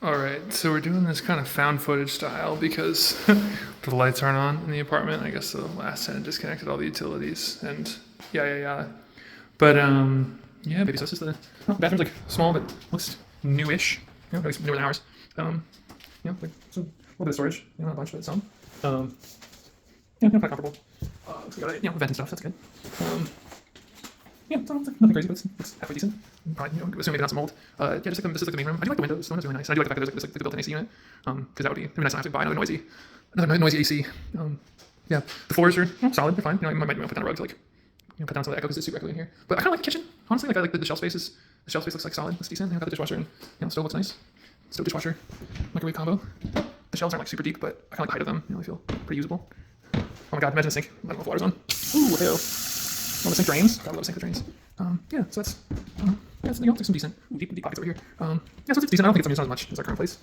Alright, so we're doing this kind of found footage style because the lights aren't on in the apartment. I guess the last tenant disconnected all the utilities and yeah. But yeah, baby, so this is the bathroom's like small but looks newish. At least newer than ours. Like some, a little bit of storage, not a bunch, but some. Kind of comfortable. Looks like got vent and stuff, that's good. It's nothing crazy, but it's halfway decent. Probably, assuming maybe not some mold. This is like the main room. I do like the windows. The windows are really nice. And I do like the fact that there's like the built-in AC unit. Because that would be nice not to buy another noisy AC. The floors are solid. They're fine. I might put down a rug to cut down some of the echo because it's super echoey in here. But I kind of like the kitchen. Honestly, like the shelf space the shelf space looks like solid. Looks decent. Got the dishwasher and stove looks nice. Stove dishwasher microwave combo. The shelves aren't like super deep, but I kind of like the height of them. They feel pretty usable. Oh my god, imagine a sink. I don't know if water's on. Ooh, hell. Oh, the sink drains. Gotta love sink that drains. So that's it's some decent deep pockets over here. So it's decent. I don't think it's not as much as our current place.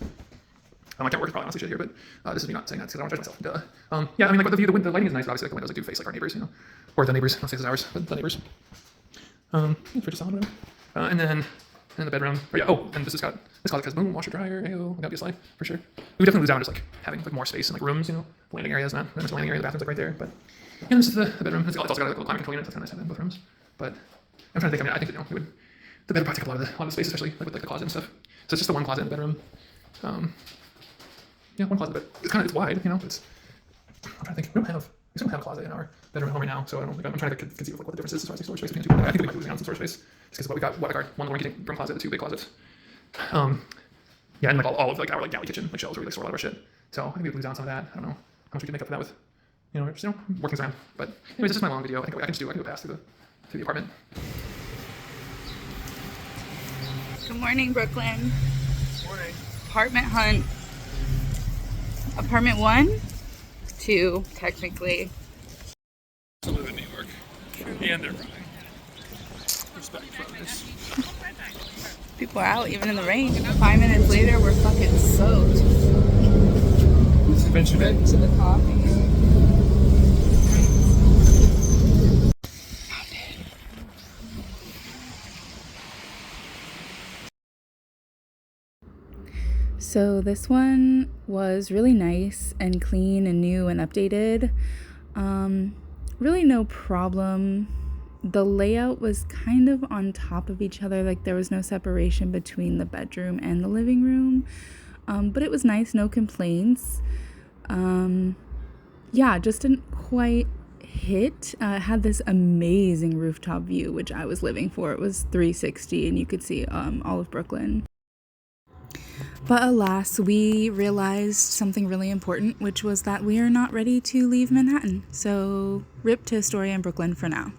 My cat work is probably honestly shit here, but this is me not saying that because I don't judge myself. Duh. Like the lighting is nice. But obviously, like the windows do face like our neighbors, or the neighbors. I'll say it's ours, but the neighbors. Fridge is solid, whatever. And then in the bedroom. And this closet has boom, washer dryer. Ayo, deliriously for sure. We definitely lose out on just like having like more space in like rooms, landing areas. Not there's a landing area. The bathroom's like right there, but this is the bedroom. It's also got a little climate control unit. That's kind of nice to have in both rooms. But I'm trying to think. I think that the bed would probably take up a lot of the space, especially like with like the closet and stuff. So it's just the one closet in the bedroom. One closet, but it's wide. It's I'm trying to think. We don't have a closet in our bedroom at home right now, so I don't think I'm trying to conceive of like what the difference is as far as like storage space between the two. I think we might be losing out on some storage space just because we got our one long room closet, the two big closets. And like all of like our like galley kitchen like shelves where we like store a lot of our shit. So I think we lose out on some of that. I don't know how much we can make up for that with just working around. But anyways, this is my long video. I can go pass through the apartment. Good morning, Brooklyn. Morning. Apartment hunt. Apartment 1, 2, technically. To live in New York. And they're running. Respect for this. People are out even in the rain. 5 minutes later, we're fucking soaked. Adventure day. To the coffee. So this one was really nice and clean and new and updated. Really no problem. The layout was kind of on top of each other, like there was no separation between the bedroom and the living room. But it was nice, no complaints. Just didn't quite hit. It had this amazing rooftop view, which I was living for. It was 360 and you could see all of Brooklyn. But alas, we realized something really important, which was that we are not ready to leave Manhattan. So rip to Astoria and Brooklyn for now.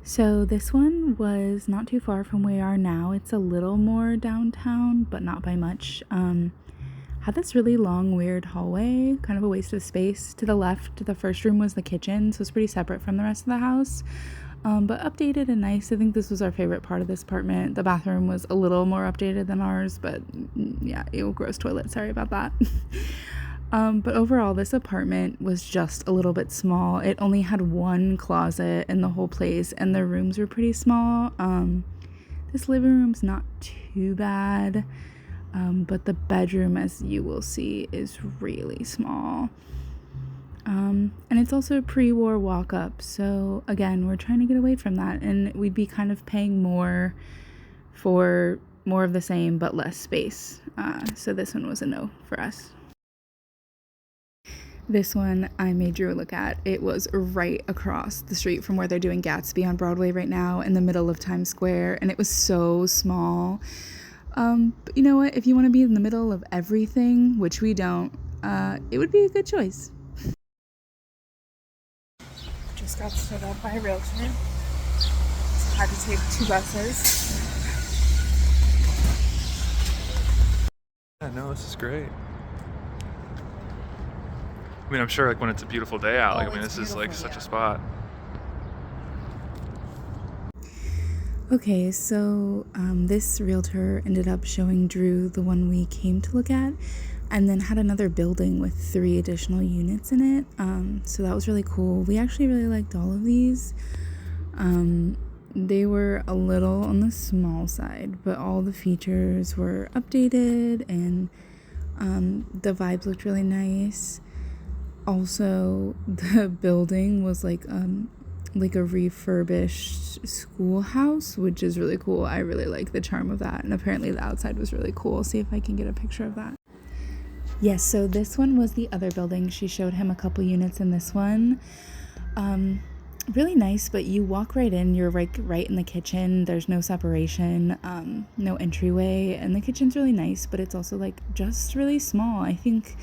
So this one was not too far from where we are now. It's a little more downtown, but not by much. Had this really long, weird hallway, kind of a waste of space. To the left, the first room was the kitchen, so it's pretty separate from the rest of the house. But updated and nice. I think this was our favorite part of this apartment. The bathroom was a little more updated than ours, but gross toilet. Sorry about that. But overall, this apartment was just a little bit small. It only had one closet in the whole place, and the rooms were pretty small. This living room's not too bad, but the bedroom, as you will see, is really small. And it's also a pre-war walk-up, so again, we're trying to get away from that, and we'd be kind of paying more for more of the same but less space. So this one was a no for us. This one I made Drew look at. It was right across the street from where they're doing Gatsby on Broadway right now, in the middle of Times Square, and it was so small. But you know what? If you want to be in the middle of everything, which we don't, it would be a good choice. Just got stood up by a realtor. Had to take 2 buses. Yeah, no, this is great. I mean, I'm sure like when it's a beautiful day out, this is like such a spot. Okay, so this realtor ended up showing Drew the one we came to look at, and then had another building with 3 additional units in it. So that was really cool. We actually really liked all of these. they were a little on the small side, but all the features were updated and the vibes looked really nice. Also, the building was like a refurbished schoolhouse, which is really cool. I really like the charm of that, and apparently the outside was really cool. See if I can get a picture of that. Yes, so this one was the other building. She showed him a couple units in this one. Really nice, but you walk right in, you're right in the kitchen. There's no separation, no entryway, and the kitchen's really nice, but it's also like just really small. I think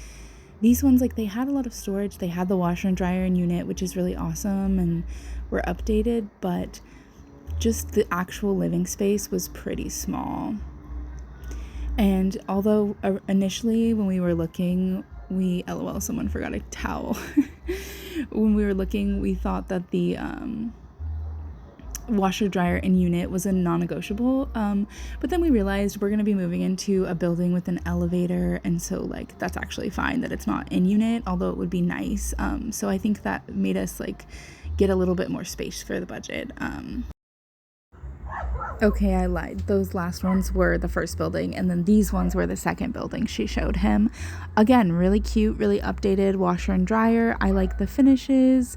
these ones, like, they had a lot of storage. They had the washer and dryer and unit, which is really awesome, and were updated, but just the actual living space was pretty small. And although initially when we were looking, LOL, someone forgot a towel. When we were looking, we thought that the washer, dryer, and unit was a non-negotiable, but then we realized we're going to be moving into a building with an elevator, and so like that's actually fine that it's not in unit, although it would be nice. So I think that made us like get a little bit more space for the budget. Okay, I lied. Those last ones were the first building, and then these ones were the second building she showed him. Again, really cute, really updated washer and dryer. I like the finishes.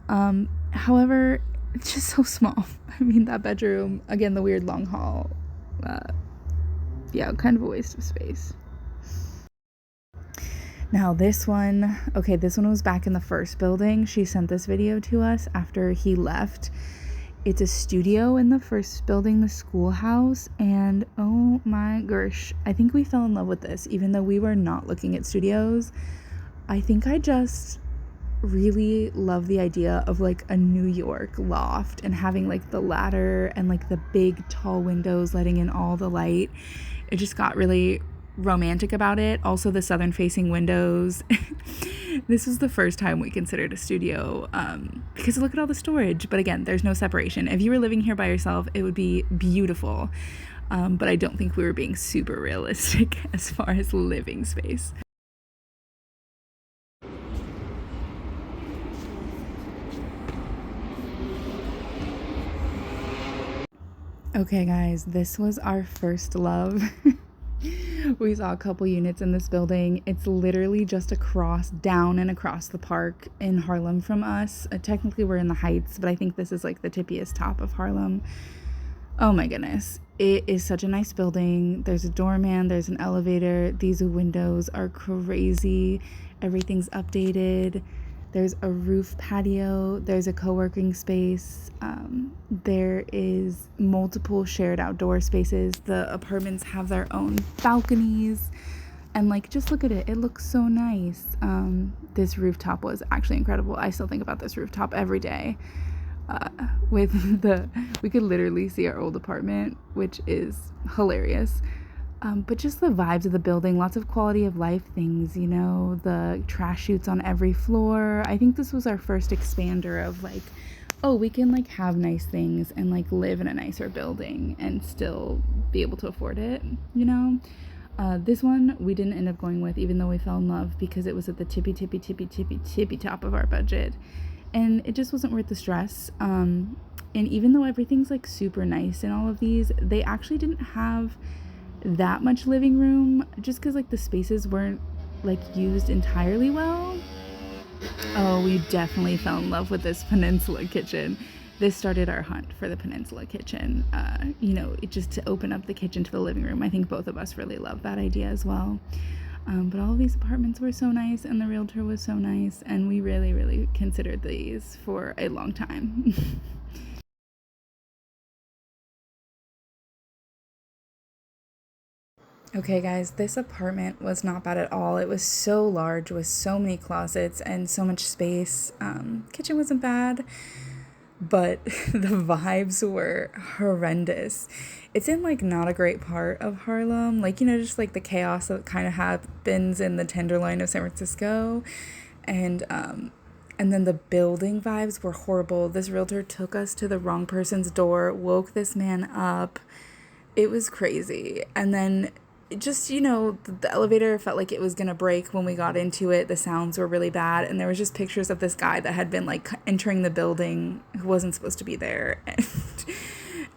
However, it's just so small. I mean, that bedroom, again, the weird long hall. Yeah, kind of a waste of space. Now this one was back in the first building. She sent this video to us after he left. It's a studio in the first building, the schoolhouse, and oh my gosh, I think we fell in love with this, even though we were not looking at studios. I think I just really love the idea of like a New York loft and having like the ladder and like the big tall windows letting in all the light. It just got really romantic about it. Also the southern facing windows. This was the first time we considered a studio, because look at all the storage, but again, there's no separation. If you were living here by yourself, it would be beautiful, but I don't think we were being super realistic as far as living space. Okay guys, this was our first love. We saw a couple units in this building. It's literally just down and across the park in Harlem from us. Technically we're in the Heights, but I think this is like the tippiest top of Harlem. Oh my goodness. It is such a nice building. There's a doorman, there's an elevator. These windows are crazy. Everything's updated. There's a roof patio. There's a co-working space. There is multiple shared outdoor spaces. The apartments have their own balconies. And like, just look at it. It looks so nice. This rooftop was actually incredible. I still think about this rooftop every day. We could literally see our old apartment, which is hilarious. But just the vibes of the building, lots of quality of life things, you know, the trash chutes on every floor. I think this was our first expander of like, oh, we can like have nice things and like live in a nicer building and still be able to afford it, you know? This one we didn't end up going with, even though we fell in love, because it was at the tippy top of our budget. And it just wasn't worth the stress. And even though everything's like super nice in all of these, they actually didn't have that much living room, just because like the spaces weren't like used entirely well. Oh, we definitely fell in love with this Peninsula kitchen. This started our hunt for the Peninsula kitchen. You know, it just to open up the kitchen to the living room. I think both of us really loved that idea as well. But all of these apartments were so nice, and the realtor was so nice, and we really, really considered these for a long time. Okay guys, this apartment was not bad at all. It was so large with so many closets and so much space. Kitchen wasn't bad, but the vibes were horrendous. It's in like not a great part of Harlem, like, you know, just like the chaos that kind of happens in the Tenderloin of San Francisco. And then the building vibes were horrible. This realtor took us to the wrong person's door, woke this man up. It was crazy. And then just, you know, the elevator felt like it was gonna break when we got into it. The sounds were really bad, and there was just pictures of this guy that had been like entering the building who wasn't supposed to be there. And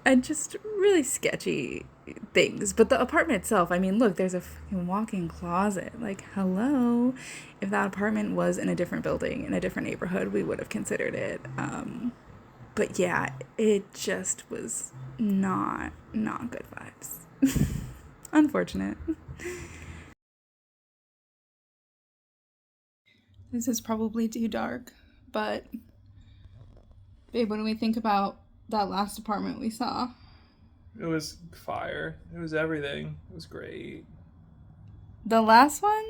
and just really sketchy things. But the apartment itself, I mean, look, there's a fucking walk-in closet. Like, hello. If that apartment was in a different building, in a different neighborhood, we would have considered it. But yeah, it just was not good vibes. Unfortunate. This is probably too dark, but babe, what do we think about that last apartment we saw? It was fire. It was everything. It was great. The last one?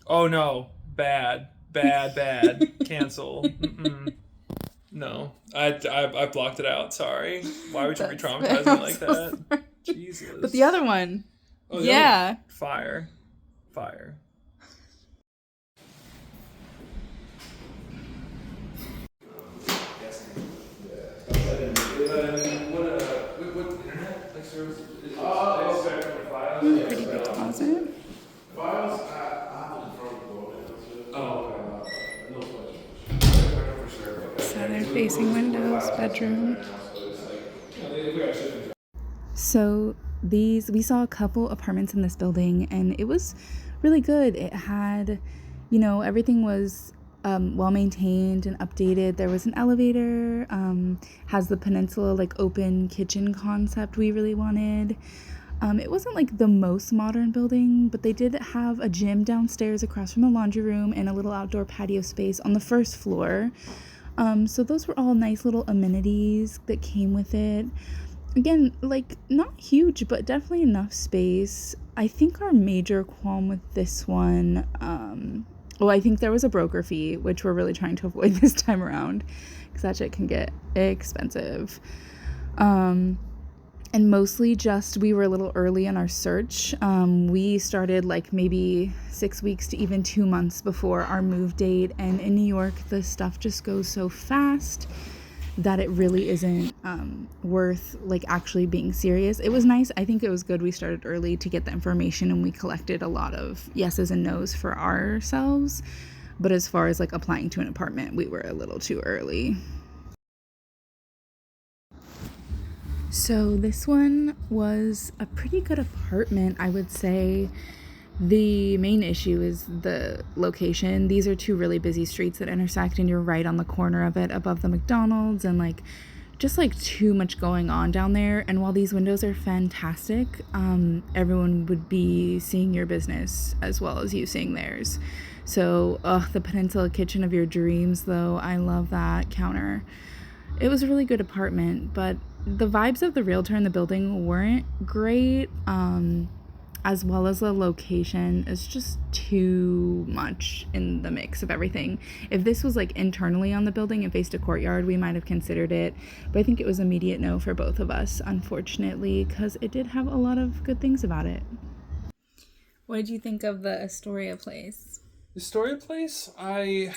Oh no, bad, bad, bad. Cancel. Mm-mm. No, I blocked it out. Sorry. Why would you re-traumatize me like that? Jesus. But the other one. Oh, the yeah. other, fire, fire. Pretty big closet. Southern facing windows, bedroom. So we saw a couple apartments in this building, and it was really good. It had, everything was well maintained and updated. There was an elevator, has the peninsula like open kitchen concept we really wanted. It wasn't like the most modern building, but they did have a gym downstairs across from the laundry room and a little outdoor patio space on the first floor. So those were all nice little amenities that came with it. Again, like, not huge, but definitely enough space. I think our major qualm with this one, I think there was a broker fee, which we're really trying to avoid this time around, because that shit can get expensive. And mostly just we were a little early in our search. We started like maybe 6 weeks to even 2 months before our move date. And in New York, the stuff just goes so fast that it really isn't worth like actually being serious. It was nice. I think it was good we started early to get the information, and we collected a lot of yeses and nos for ourselves. But as far as like applying to an apartment, we were a little too early. So this one was a pretty good apartment, I would say. The main issue is the location. These are two really busy streets that intersect, and you're right on the corner of it above the McDonald's, and like just like too much going on down there. And while these windows are fantastic, everyone would be seeing your business as well as you seeing theirs. So the Peninsula kitchen of your dreams, though, I love that counter. It was a really good apartment, but the vibes of the realtor in the building weren't great, as well as the location is just too much in the mix of everything. If this was like internally on the building and faced a courtyard, we might have considered it, but I think it was immediate no for both of us, unfortunately, because it did have a lot of good things about it. What did you think of the Astoria place? The Astoria place, I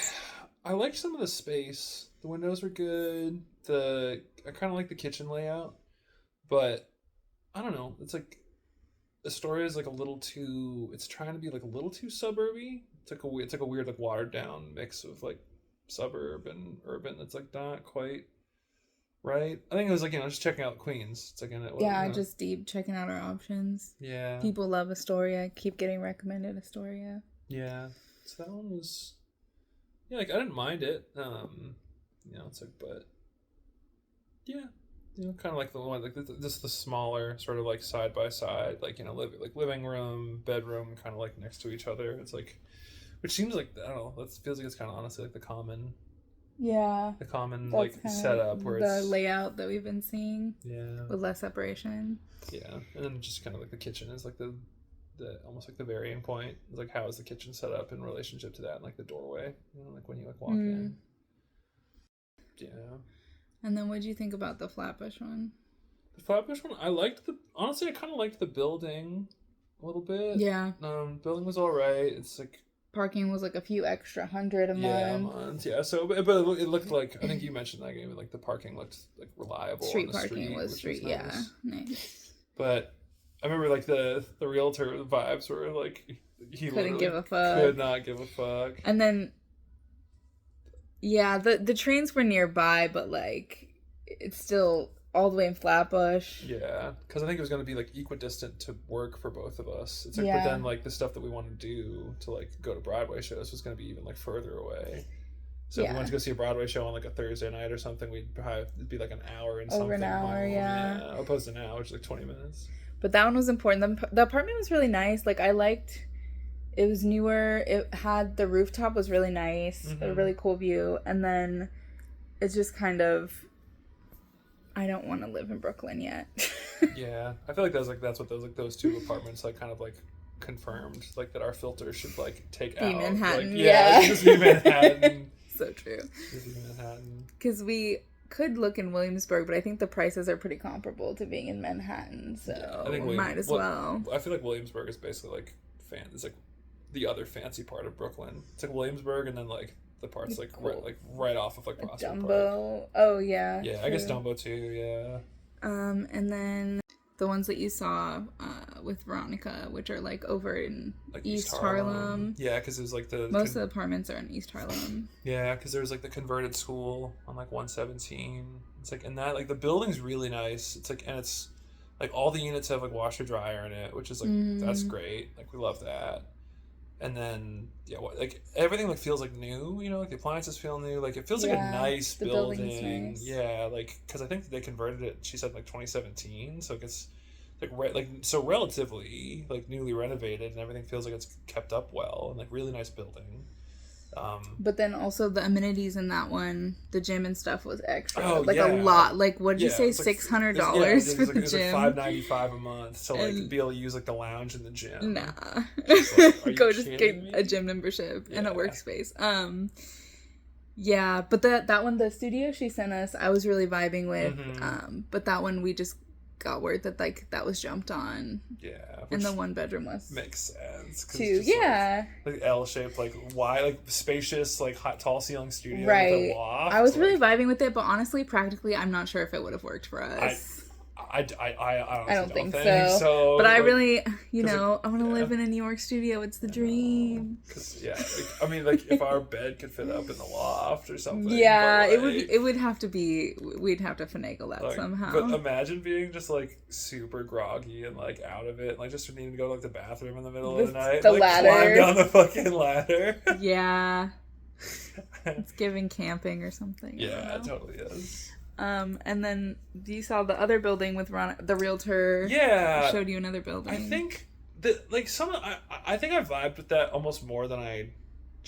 liked some of the space. The windows were good. I kind of like the kitchen layout, but I don't know. It's like Astoria is like a little too. It's trying to be like a little too suburby. It's like a weird like watered down mix of like suburb and urban. That's like not quite right. I think it was like just checking out Queens. It's like Just deep checking out our options. Yeah. People love Astoria. Keep getting recommended Astoria. Yeah. So that one was. Yeah, like I didn't mind it. It's like, but yeah, kind of like the one, like this the smaller sort of like side by side, like living room, bedroom, kind of like next to each other. It's like, which seems like I don't know. That feels like it's kind of honestly like the common like setup where the layout that we've been seeing. Yeah. With less separation. Yeah, and then just kind of like the kitchen is like the almost like the varying point. It's like how is the kitchen set up in relationship to that, and like the doorway, like when you like walk in. Yeah. And then what did you think about the Flatbush one? The Flatbush one, I kind of liked the building a little bit. Yeah. Building was all right. It's like parking was like a few extra $100 a month. Yeah, a month. Yeah. So, but it looked like, I think you mentioned that game, like the parking looked like reliable. Street parking was street. Yeah. Nice. But I remember like the realtor vibes were like he couldn't give a fuck. Could not give a fuck. And then the trains were nearby, but like it's still all the way in Flatbush. Yeah, because I think it was going to be like equidistant to work for both of us. It's like, Yeah. but then like the stuff that we want to do to like go to Broadway shows was going to be even like further away. So if we wanted to go see a Broadway show on like a Thursday night or something, it'd be like an hour and something. Over an hour, home. yeah. Opposed to now, which is like 20 minutes. But that one was important. The apartment was really nice. Like, I liked, it was newer. It had, the rooftop was really nice. A really cool view. And then it's just kind of, I don't want to live in Brooklyn yet. Yeah, I feel like that's what those two apartments like kind of like confirmed, like that our filter should like take be out. Manhattan. Like, yeah. Just be Manhattan. So true. Just be Manhattan. Because we could look in Williamsburg, but I think the prices are pretty comparable to being in Manhattan, so I think might as well. I feel like Williamsburg is basically like it's like the other fancy part of Brooklyn. It's like Williamsburg, and then like the parts like cool. right off of like Prospect Dumbo. Park. Oh yeah. Yeah, true. I guess Dumbo too. Yeah. And then the ones that you saw with Veronica, which are like over in like East Harlem. Yeah, because it was like most of the apartments are in East Harlem. Yeah, because there was like the converted school on like 117. It's like, and that like the building's really nice. It's like, and it's like all the units have like washer dryer in it, which is like that's great. Like we love that. And then like everything like feels like new, you know, like the appliances feel new, like it feels like a nice building. Nice. Yeah, like because I think they converted it, she said, like 2017, so it gets like so relatively like newly renovated, and everything feels like it's kept up well, and like really nice building. But then also the amenities in that one, the gym and stuff was extra, a lot. Like, what did you say, $600 for the gym? It was like $595 a month to like be able to use like the lounge in the gym. Nah, like, go just get a gym membership and a workspace. Yeah, but that one, the studio she sent us, I was really vibing with. But that one we just got word that like that was jumped on. Yeah, and the one bedroom was makes sense too. Yeah, like L-shaped, like wide, like spacious, like tall ceiling studio. Right. With a loft. I was really vibing with it, but honestly, practically, I'm not sure if it would have worked for us. I don't think so. But I really, I want to live in a New York studio. It's the dream. Because I mean, like if our bed could fit up in the loft or something. Yeah, it would have to be. We'd have to finagle that somehow. But imagine being just like super groggy and like out of it, like just needing to go to like the bathroom in the middle of the night. The like, ladder. Climb down the fucking ladder. Yeah. It's giving camping or something. Yeah, it totally is. And then you saw the other building with the realtor. Yeah, showed you another building. I think that like I think I vibed with that almost more than I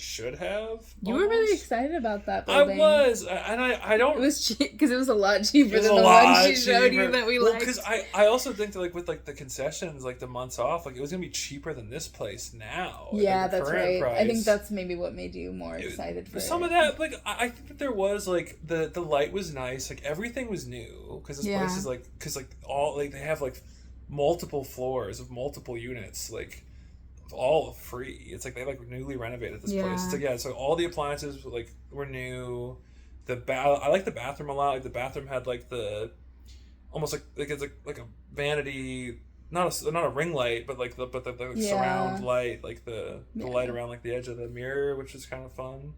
should have. You were really excited about that building. I was, and I don't. It was cheap because it was a lot cheaper than the one she showed you that we liked. Because I also think that like with like the concessions, like the months off, like it was gonna be cheaper than this place now. Yeah, like, that's right. Price. I think that's maybe what made you more excited for some of that. Like I think that there was like the light was nice, like everything was new because this place is like all like they have like multiple floors of multiple units like. All free. It's like they like newly renovated this place. It's like so all the appliances like were new. I like the bathroom a lot. Like the bathroom had like the almost like it's like a vanity, not a ring light, but like the surround light, like the light around like the edge of the mirror, which is kind of fun.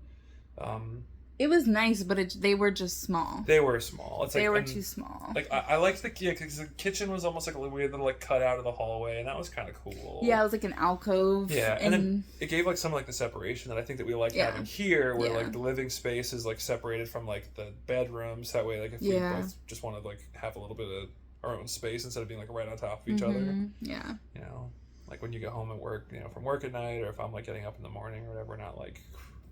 It was nice, but they were just small. They were small. It's like, they were too small. Like I liked because the kitchen was almost like a weird little like cut out of the hallway, and that was kind of cool. Yeah, it was like an alcove. Yeah, and then it gave like some like the separation that I think that we like having here, where like the living space is like separated from like the bedrooms. That way, like if we both just want to like have a little bit of our own space instead of being like right on top of each other. Yeah. You know, like when you get home at work, from work at night, or if I'm like getting up in the morning or whatever, not like.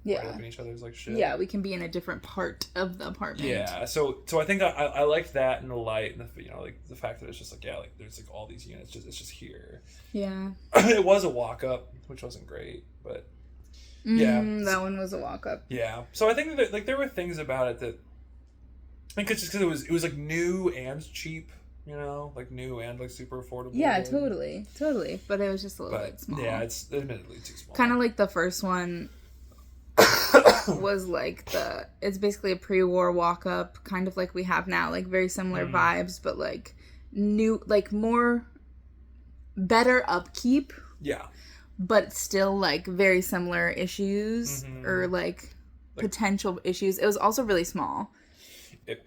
Right up in each other's like shit. Yeah, we can be in a different part of the apartment. Yeah, so I think I liked that and the light and the like the fact that it's just like like there's like all these units it's just here. Yeah. It was a walk up, which wasn't great, but that one was a walk up. Yeah, so I think that like there were things about it that I think it's just because it was like new and cheap. Like new and like super affordable. Yeah, totally, but it was just a little bit small. Yeah, it's admittedly too small. Kind of like the first one. Was like it's basically a pre-war walk-up, kind of like we have now, like very similar vibes, but like new, like more better upkeep. Yeah. But still like very similar issues or like potential issues. It was also really small.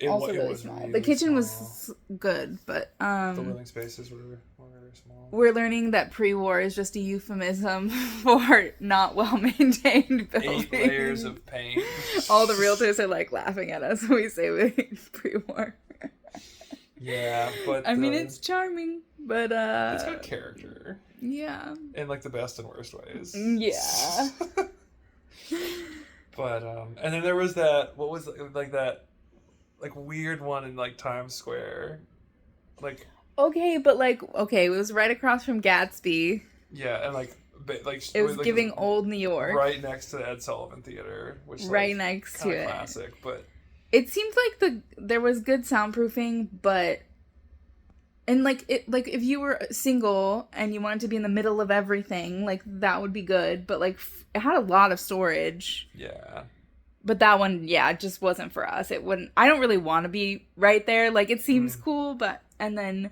also it really was small. really The kitchen small. was good, but The living spaces were very small. we're learning that pre-war is just a euphemism for not well-maintained buildings. 8 layers of paint. All the realtors are like laughing at us when we say we pre-war. Yeah, but I mean, it's charming, but it's got character. Yeah. In like the best and worst ways. Yeah. But and then there was that, what was like that like weird one in like Times Square. Like Okay, but like it was right across from Gatsby. Yeah, and like it was like, giving old New York. Right next to the Ed Sullivan Theater, which right next to it. Classic, but it seemed like there was good soundproofing, but and like if you were single and you wanted to be in the middle of everything, like that would be good, but like it had a lot of storage. Yeah. But that one, yeah, it just wasn't for us. It wouldn't. I don't really want to be right there. Like it seems cool, but and then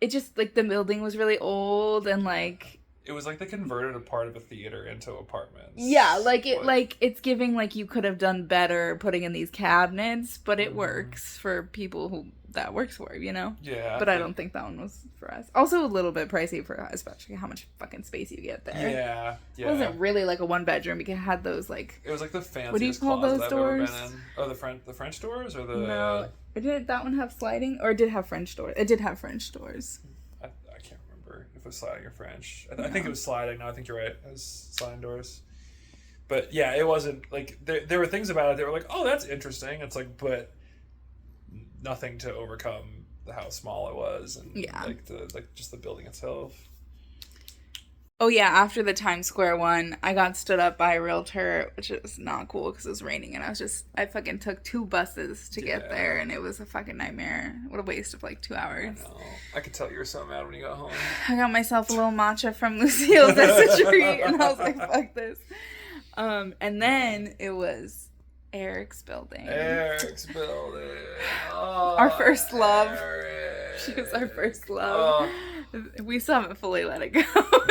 it just like the building was really old and like it was like they converted a part of a theater into apartments. Yeah, like it like it's giving like you could have done better putting in these cabinets, but it works for people who that works for, you know? Yeah. But I don't think that one was for us. Also a little bit pricey for especially how much fucking space you get there. Yeah. It wasn't really like a one bedroom because it had those like it was like the fanciest what do you call those doors? I've ever been in. Oh, the French doors or the No. Did that one have sliding or it did have French doors? It did have French doors. I can't remember if it was sliding or French. I think it was sliding. No, I think you're right. It was sliding doors. But yeah, it wasn't like there were things about it that were like, oh, that's interesting. It's like, but nothing to overcome how small it was and like just the building itself. Oh yeah, after the Times Square one, I got stood up by a realtor, which is not cool because it was raining, and I fucking took 2 buses to get there, and it was a fucking nightmare. What a waste of like 2 hours. I know. I could tell you were so mad when you got home. I got myself a little matcha from Lucille's as a treat, and I was like, fuck this. And then it was Eric's building. Oh, our first love. Eric. She was our first love. We still haven't fully let it go.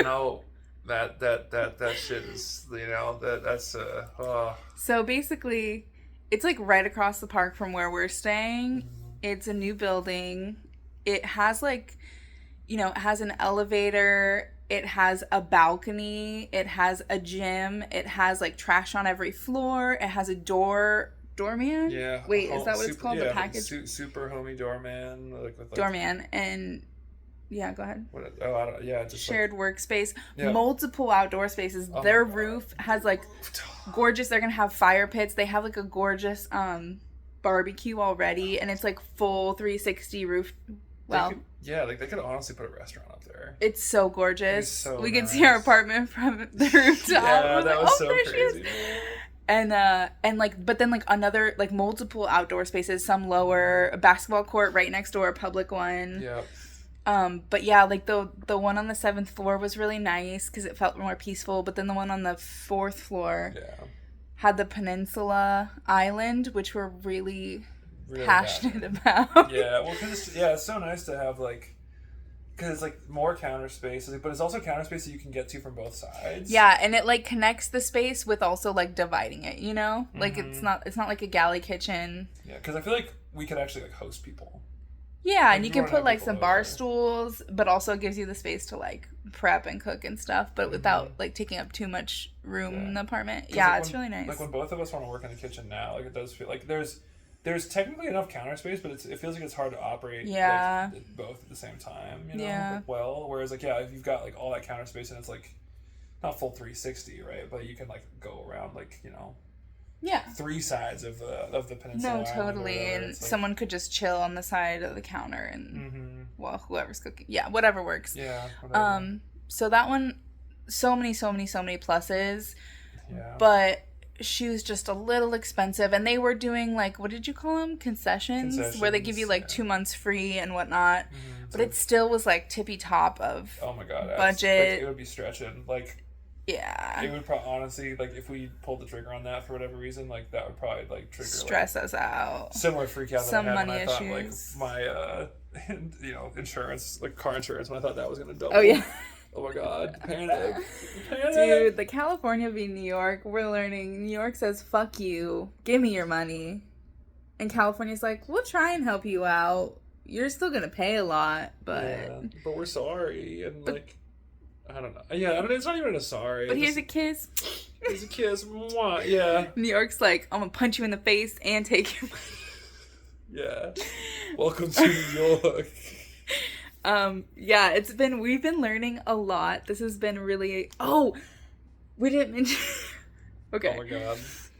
No, that shit is, you know, that's So basically, it's like right across the park from where we're staying. It's a new building. It has like, you know, it has an elevator. It has a balcony. It has a gym. It has like trash on every floor. It has a doorman. Yeah. Wait, is that what it's called? Yeah, the package. Super homie doorman. With doorman and. Yeah, go ahead. Just shared workspace, multiple outdoor spaces. Their roof has like gorgeous. They're gonna have fire pits. They have like a gorgeous barbecue already, and it's like full 360 roof. Well, they could honestly put a restaurant up there. It's so gorgeous. We could nice. see our apartment from the rooftop. Yeah, that was so crazy. And like, but then like another like multiple outdoor spaces, some lower, a basketball court right next door, a public one. Yeah. But yeah, like the one on the 7th floor was really nice because it felt more peaceful. But then the one on the 4th floor had the Peninsula Island, which we're really passionate about. Yeah, well, because it's so nice to have like, because it's like more counter space, but it's also counter space that you can get to from both sides. Yeah, and it like connects the space with also like dividing it. You know, like it's not like a galley kitchen. Yeah, because I feel like we could actually like host people. Yeah, and you can put like some bar stools, but also it gives you the space to like prep and cook and stuff, but without like taking up too much room in the apartment. Yeah, it's really nice. Like when both of us want to work in the kitchen now, like it does feel like there's technically enough counter space, but it feels like it's hard to operate like, both at the same time, you know? Yeah. Whereas like if you've got like all that counter space and it's like not full 360, right? But you can like go around like, you know, 3 sides of the peninsula. No, totally. And like, someone could just chill on the side of the counter and well, whoever's cooking. Yeah, whatever works. Yeah. Whatever. So that one, so many pluses. Yeah. But she was just a little expensive, and they were doing like, what did you call them? Concessions where they give you like 2 months free and whatnot. But it still was like tippy top of budget. Like, it would be stretching like. Yeah. It would probably, honestly, like, if we pulled the trigger on that for whatever reason, like, that would probably, like, trigger, stress us out. Similar freak out that I had money when I issues. thought, like, my, you know, insurance, like, car insurance, when I thought that was going to double. Oh, yeah. Oh, my God. Panic. Dude, the California v. New York, we're learning. New York says, fuck you. Give me your money. And California's like, we'll try and help you out. You're still gonna pay a lot, but... Yeah, but we're sorry. And, like, I don't know. Yeah, I don't know. It's not even a sorry. But here's a kiss. Here's a kiss. Mwah. Yeah. New York's like, I'm gonna punch you in the face and take your money. Yeah. Welcome to New York. Yeah, we've been learning a lot. This has been really... Oh! We didn't mention... Okay. Oh, my God.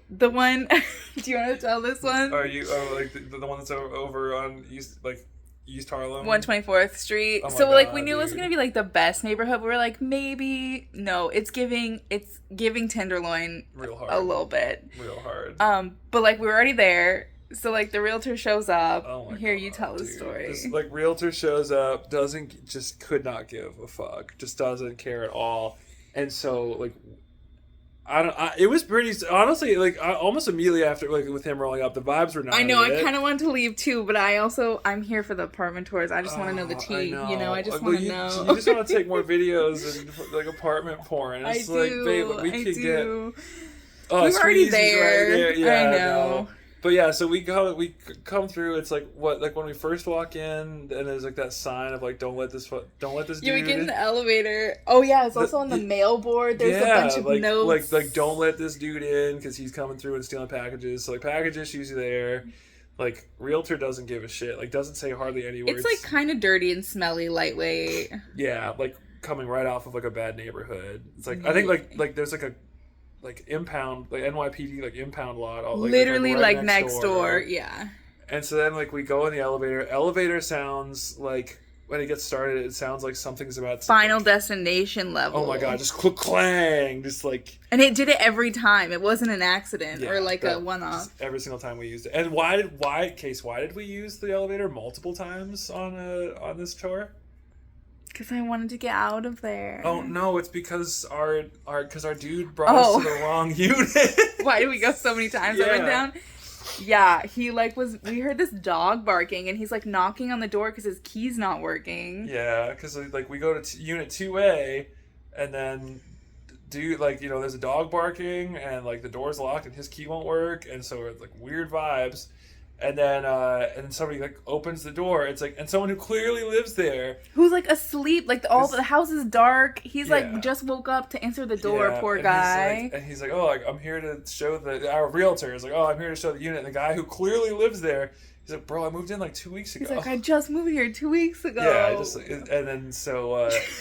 The one... Do you want to tell this one? Are you... Oh, like, the one that's over on East Harlem? 124th Street. Oh my So, like, God, we knew it was dude. going to be, like, the best neighborhood. We were like, maybe... No, it's giving Tenderloin Real hard. a little bit. Real hard. But, like, we were already there. So, like, the realtor shows up. Oh my Here, God, you tell the dude. story. This, like, realtor shows up, could not give a fuck. Just doesn't care at all. And so, like... it was pretty, honestly, like, almost immediately after, like, with him rolling up, the vibes were not I know, it. I kind of wanted to leave too, but I'm here for the apartment tours. I just want to know the tea, I just want to know. You just want to take more videos and, like, apartment porn. It's like, babe, like, we could get... Oh, we were already Squeezy's there. Right there. Yeah, I know. But yeah, so we come through. It's like when we first walk in, and there's like that sign of like, don't let this dude. Yeah, we get in the elevator. Oh yeah, it's also on the mail board. There's a bunch of notes. Like don't let this dude in because he's coming through and stealing packages. So like package issues there. Like realtor doesn't give a shit. Like doesn't say hardly any words. It's like kind of dirty and smelly, lightweight. Yeah, like coming right off of like a bad neighborhood. It's like I think like there's like a impound, like NYPD, like impound lot. Literally right like next door. Yeah. And so then like we go in the elevator. Elevator sounds like when it gets started, it sounds like something's about to, Final Destination level. Oh my God, just clang, just like. And it did it every time. It wasn't an accident or like a one-off. Every single time we used it. And why did we use the elevator multiple times on this tour? Because I wanted to get out of there. Oh no, it's because our dude brought us to the wrong unit. Why did we go so many times? I went down. Yeah, he like we heard this dog barking and he's like knocking on the door because his key's not working. Yeah, because like we go to unit 2A, and then there's a dog barking and like the door's locked and his key won't work, and so it's like weird vibes. And then somebody like opens the door. It's like, and someone who clearly lives there, who's like asleep. Like the house is dark. He's like just woke up to answer the door. Poor guy. He's like, oh, like I'm here to show our realtor is like, oh, I'm here to show the unit. And the guy who clearly lives there, he's like, bro, I moved in like 2 weeks ago. He's like, I just moved here 2 weeks ago. Yeah, and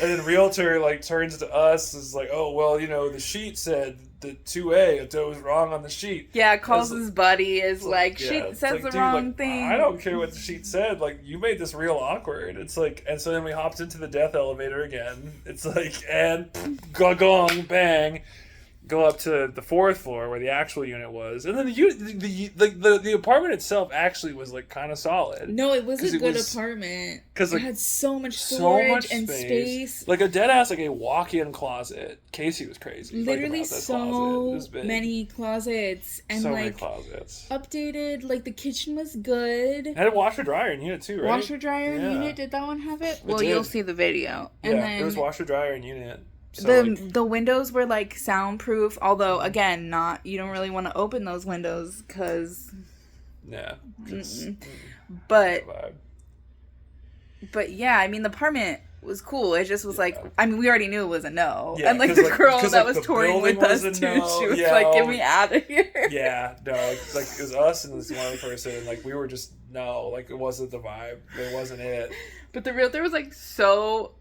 then realtor like turns to us, is like, oh well, the sheet said the 2A, it was wrong on the sheet. Yeah, calls his buddy, is like, sheet says the wrong thing. I don't care what the sheet said. Like, you made this real awkward. It's like, and so then we hopped into the death elevator again. It's like, and gong, bang, go up to the 4th floor where the actual unit was, and then the apartment itself actually was like kind of solid. No, it was a good apartment because it had so much storage and space. Like a dead ass, like a walk-in closet. Casey was crazy. Literally so many closets and so like many closets. Updated. Like the kitchen was good. It had a washer dryer in unit too, right? Washer dryer in unit. Did that one have it? Well, you'll see the video. And then it was washer dryer in unit. So the windows were like soundproof, although again, you don't really want to open those windows because but yeah, I mean the apartment was cool. It just was like, I mean, we already knew it was a no, and like the girl that was touring with us too, she was like, "Get me out of here." Yeah, no, like it was us and this one other person, and like we were just like it wasn't the vibe, it wasn't it. But the realtor was like so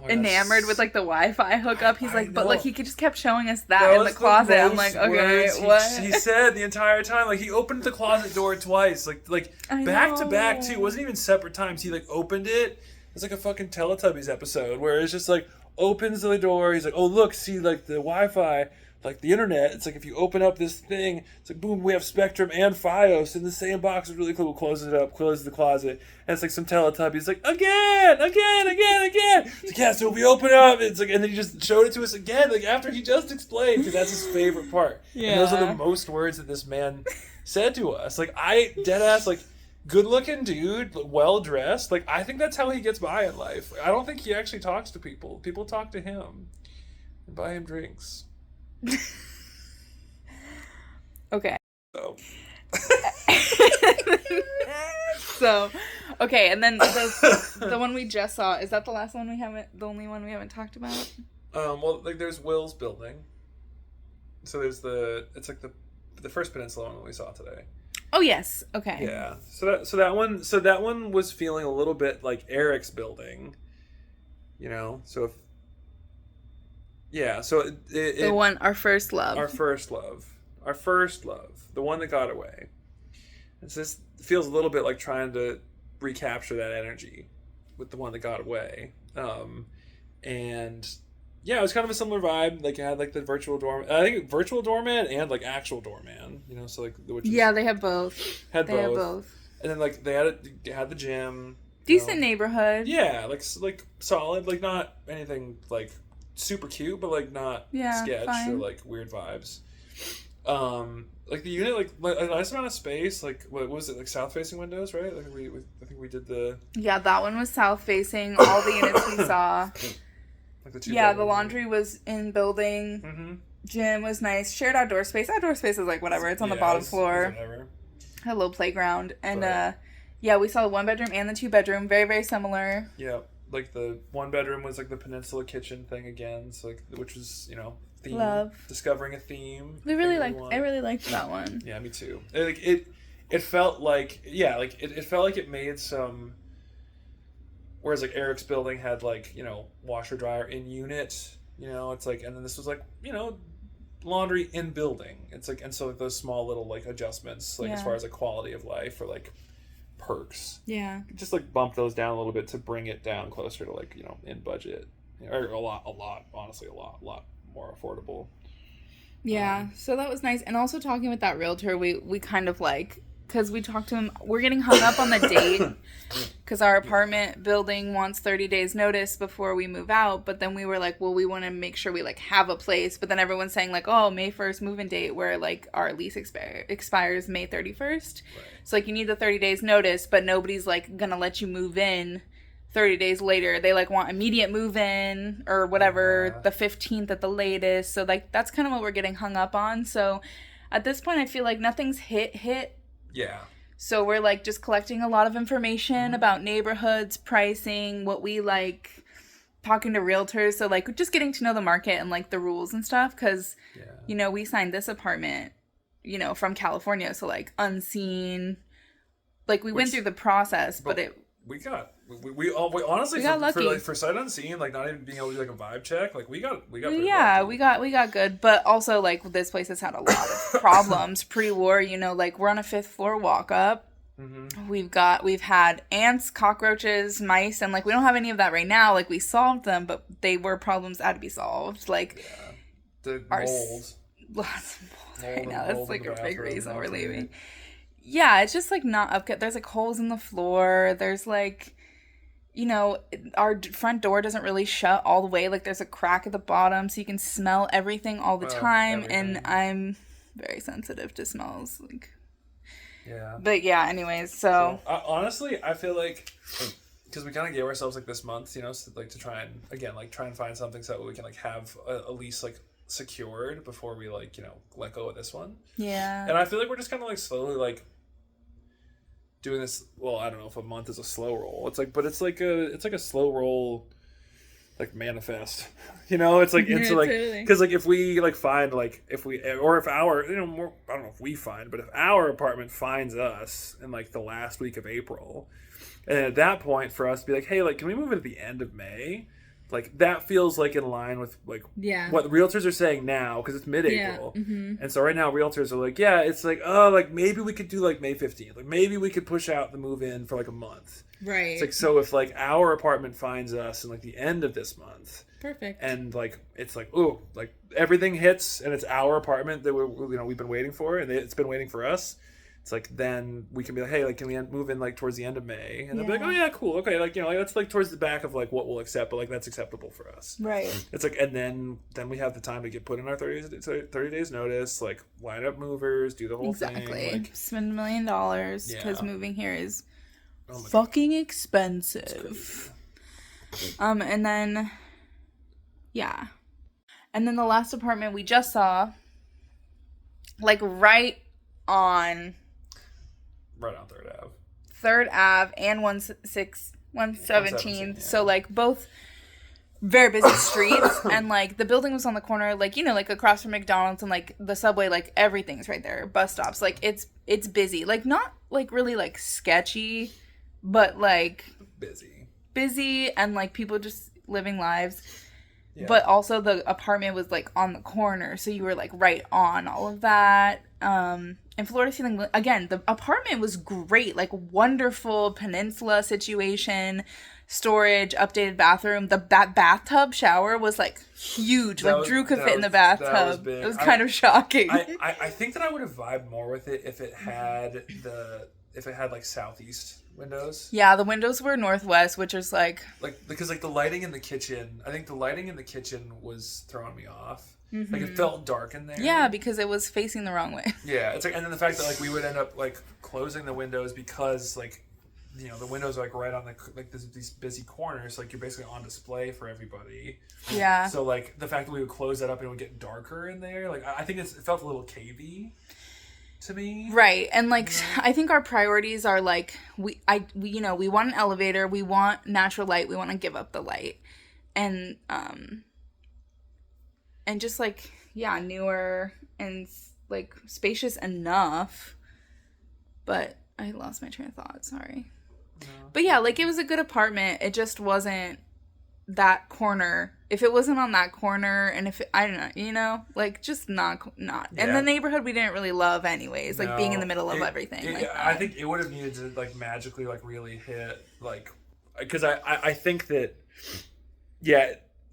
enamored with like the Wi-Fi hookup. He's like, but like he just kept showing us that in the closet. I'm like, okay, what? He said the entire time, like he opened the closet door twice, like back to back too. It wasn't even separate times. He like opened it. It's like a fucking Teletubbies episode where it's just like opens the door. He's like, oh look, see like the Wi-Fi, like the internet. It's like if you open up this thing, it's like boom, we have Spectrum and FiOS in the same box. It's really cool. Closes it up, closes the closet, and it's like some Teletubbies like again. It's like, yeah, so if we open up, it's like, and then he just showed it to us again, like after he just explained, because that's his favorite part. Yeah. And those are the most words that this man said to us. Like I dead ass like. Good looking dude, well dressed. Like I think that's how he gets by in life. I don't think he actually talks to people. People talk to him and buy him drinks. Okay. So. So, okay, and then the one we just saw, is that the last one the only one we haven't talked about? Well, like there's Will's building. So there's it's like the first peninsula one that we saw today. Oh yes, okay. Yeah. So that one was feeling a little bit like Eric's building. You know, so if so the one our first love, the one that got away. It's just feels a little bit like trying to recapture that energy with the one that got away. And yeah, it was kind of a similar vibe. Like it had like the virtual doorman. I think virtual doorman and like actual doorman. You know, so like they have both. Have both. And then like they had the gym. Decent neighborhood. Yeah, like solid. Like not anything like super cute, but like not sketch fine. or like weird vibes. Like the unit, like a nice amount of space. Like what was it? Like south facing windows, right? Like I think we did the. Yeah, that one was south facing. All the units we saw. Like the the laundry was in building. Mm-hmm. Gym was nice. Shared outdoor space. Outdoor space is like whatever. It's on the bottom floor. Whatever. Hello playground. And we saw the 1 bedroom and the 2 bedroom. Very, very similar. Yeah, like the 1 bedroom was like the peninsula kitchen thing again. So like which was theme. Love. Discovering a theme. I really liked that one. Yeah, me too. It felt like it felt like it made some. Whereas like Eric's building had like washer dryer in unit, it's like, and then this was like laundry in building. It's like, and so like those small little like adjustments like as far as like quality of life or like perks. Yeah. Just like bump those down a little bit to bring it down closer to like in budget, or a lot honestly a lot more affordable. Yeah. So that was nice, and also talking with that realtor, we kind of like. Because we talked to him, we're getting hung up on the date because our apartment building wants 30 days notice before we move out. But then we were like, well, we want to make sure we like have a place. But then everyone's saying like, oh, May 1st move-in date, where like our lease expires May 31st. Right. So like you need the 30 days notice, but nobody's like going to let you move in 30 days later. They like want immediate move-in or whatever, the 15th at the latest. So like that's kind of what we're getting hung up on. So at this point, I feel like nothing's hit. Yeah. So we're like just collecting a lot of information about neighborhoods, pricing, what we like, talking to realtors. So like just getting to know the market and like the rules and stuff. Because, we signed this apartment, from California. So like unseen, like we went through the process, but we honestly got lucky. For sight unseen, like not even being able to do like a vibe check, like we got pretty lucky. we got good, but also like this place has had a lot of problems pre-war. Like we're on a 5th floor walk up. Mm-hmm. We've had ants, cockroaches, mice, and like we don't have any of that right now. Like we solved them, but they were problems that had to be solved. Like the mold. Lots of mold right now. That's like a big reason we're leaving. Yeah, it's just like not up. There's like holes in the floor. There's like, our front door doesn't really shut all the way. Like there's a crack at the bottom, so you can smell everything all the time. And I'm very sensitive to smells. Like, yeah. But yeah, anyways, so honestly, I feel like because we kind of gave ourselves like this month, so, like to try and find something so that we can like have a lease like secured before we like let go of this one. Yeah. And I feel like we're just kind of like slowly like doing this. Well, I don't know if a month is a slow roll. It's like a slow roll, like manifest. It's like it's like because like if we like find like if our more, I don't know if we find, but if our apartment finds us in like the last week of April, and at that point for us to be like, hey, like can we move it at the end of May? Like that feels like in line with like what the realtors are saying now because it's mid-April, and so right now realtors are like, it's like like maybe we could do like May 15th, like maybe we could push out the move-in for like a month. Right. It's like so if like our apartment finds us in like the end of this month, perfect, and like it's like like everything hits and it's our apartment that we've been waiting for and it's been waiting for us. It's like then we can be like, hey, like can we move in like towards the end of May? And they'll be like, oh yeah, cool, okay, like like that's like towards the back of like what we'll accept, but like that's acceptable for us. Right. It's like and then we have the time to get put in our 30 days notice, like line up movers, do the whole thing. Exactly. Like, spend $1 million because moving here is fucking expensive. And then and then the last apartment we just saw, like right on right on Third Ave. 3rd Ave and 117th. 117th, yeah. So, like, both very busy streets. And, like, the building was on the corner, like, you know, like, across from McDonald's and, like, the subway, like, everything's right there. Bus stops. Like, it's busy. Like, not, like, really, like, sketchy, but, like... Busy and, like, people just living lives. Yeah. But also the apartment was, like, on the corner, so you were, like, right on all of that. And Florida Ceiling, again, the apartment was great. Like, wonderful peninsula situation, storage, updated bathroom. The bathtub shower was, like, huge. Like, Drew could fit in the bathtub. It was kind of shocking. I think that I would have vibed more with it if it had like southeast windows. Yeah, the windows were northwest, which is because like the lighting in the kitchen, I think the lighting in the kitchen was throwing me off. Mm-hmm. Like it felt dark in there. Yeah, because it was facing the wrong way. Yeah, it's like, and then the fact that like we would end up like closing the windows because like, you know, the windows are like right on the like these busy corners, like you're basically on display for everybody. Yeah. So like the fact that we would close that up and it would get darker in there, like I think it felt a little cavey to me. Right. And like I think our priorities are like we you know, we want an elevator, we want natural light, we want to give up the light. And just like newer and like spacious enough. But I lost my train of thought, sorry. No. But yeah, like it was a good apartment. It just wasn't that corner. If it wasn't on that corner, and if I don't know, you know, like just not. Yeah. And the neighborhood we didn't really love anyways, like being in the middle of everything. I think it would have needed to like magically like really hit like, because I think that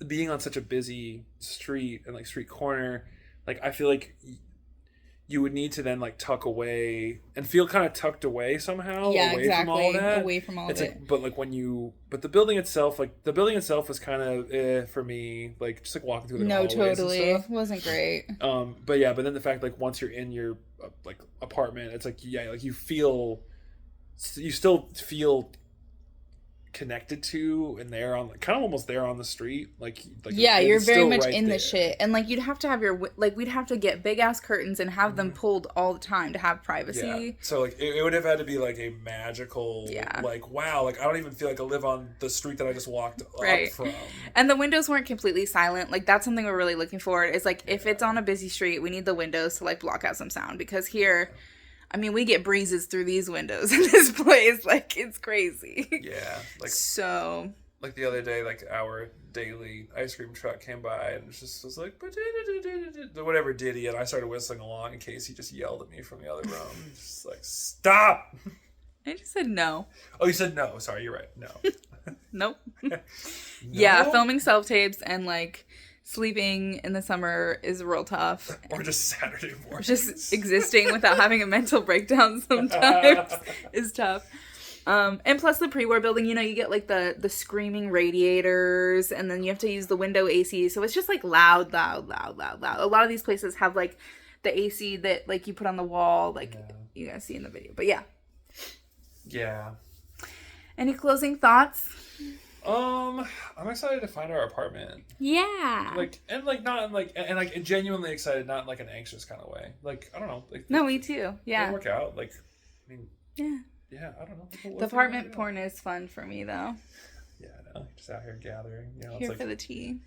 being on such a busy street and like street corner, like I feel like you would need to then like tuck away and feel kind of tucked away somehow. Yeah, away exactly. From all that. Away from all of it. Like, but like but the building itself was kind of for me, like just like walking through the hallways totally. and stuff. It wasn't great. But then the fact like once you're in your like apartment, it's like like you still feel connected to and there on kind of almost there on the street, like you're very much in the shit, and like you'd have to have we'd have to get big ass curtains and have them pulled all the time to have privacy. Yeah. So like it would have had to be like a magical like wow, like I don't even feel like I live on the street that I just walked up from. And the windows weren't completely silent. Like that's something we're really looking for, is like if it's on a busy street, we need the windows to like block out some sound, because here I mean, we get breezes through these windows in this place. Like, it's crazy. Yeah. Like, so. Like, the other day, like, our daily ice cream truck came by and was like, whatever ditty, and I started whistling along in case he just yelled at me from the other room. Just like, stop! I just said no. Oh, you said no. Sorry, you're right. No. Nope. No? Yeah, filming self-tapes and, like, sleeping in the summer is real tough. Or just Saturday mornings. Just existing without having a mental breakdown sometimes is tough. And plus the pre-war building, you know, you get like the screaming radiators, and then you have to use the window AC. So it's just like loud. A lot of these places have like the AC that like you put on the wall, like you guys see in the video. But yeah. Yeah. Any closing thoughts? I'm excited to find our apartment. Yeah. And genuinely excited, not in like an anxious kind of way. Like, I don't know. Like, no, me too. Yeah. It'll work out. Like, I mean. Yeah. Yeah, I don't know. The apartment porn is fun for me though. Yeah, I know. Just out here gathering. You know, Here it's like, for the tea.